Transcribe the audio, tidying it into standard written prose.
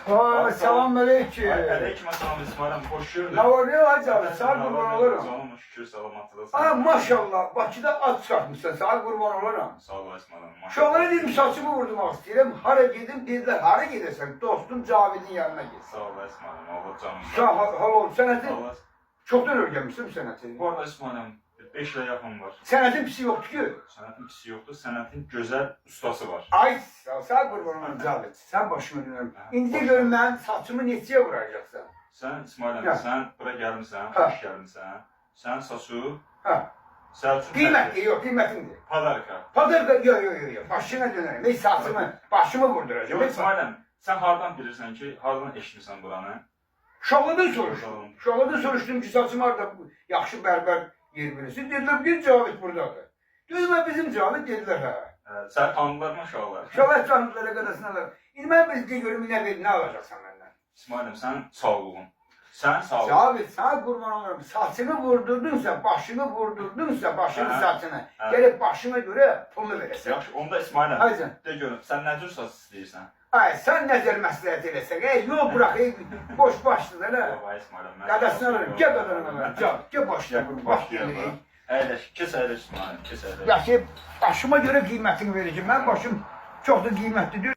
Selamünaleyküm. Aleyküm selam İsmail'im, hoş gördük. Ne var ne var canım? Sağ kurban olurum. Canım şükür salamatlığa. Aa maşallah, Bakıda at çıkartmışsın. Sağ kurban olurum. Sağ ol İsmail'im. Şoğlara dedim saçımı vurdum istedim. Hara gedim dediler. Hara gidersen dostum Cavid'in yanına git. Sağ ol İsmail'im. Allah canım. Sağ ol. Sənəti Allah. çoktan öyrənmişsin sənəti. Bu arada İsmail'im 5 ile yakın var. Sənətin pisi yoktu ki. Sənətin pisi yoktu, sənətin güzel ustası var. Ay sağ kurban olurum Cavid. Sen başıma dönürüm. İndi görüm ben saçımı neçəyə vuracaksan. Sen İsmail'im, Ya. sen buraya gelmişsən, Ha. hoş gelmişsən. Sen saçı, Ha. Selçuk Qiymətli yok, qiymətindir. Padarka. Padarka yok. Başına dönerim. Hiç saçımı, başımı vurduracağım. Yok İsmail'im, sen hardan bilirsən ki, hardan eşitmişsən buranı? Şoğladan soruştum. Şoğladan soruştum ki saçım harda yaxşı bərbər yer bilirsin. Dediler bir Cavid buradadır. Dedim bizim Cavid dediler ha. Sen tanıdılar mı uşaqlar? Şoğlat canlılara kadasını alır. İndi ben bizde görüm ne alacaksan benden. İsmail'im, sen sağlığın. Sen sağlığın. Cavid sana kurban olurum. Saçını vurdurdunsa, başını vurdurdunsa, başını Ha. saçını. Ha. Gelip başına göre pulunu veresin. Yaxşı, onda İsmail'im, Haydi. de görüm, sən nə cür saç istəyirsən? Ay sen nəzər məsləhət eləsən. Yol bırak. Boş başlıdır ha. Vay İsmail'im, mən... Qadasını alırım. Gel qadını alırım. Gel başlayalım. Başlayalım. Əyləş, kes əyləş İsmail'im, kes əyləş. Ya ki başıma göre kıymetini vereceğim. Ben başım çok da kıymetli diyor.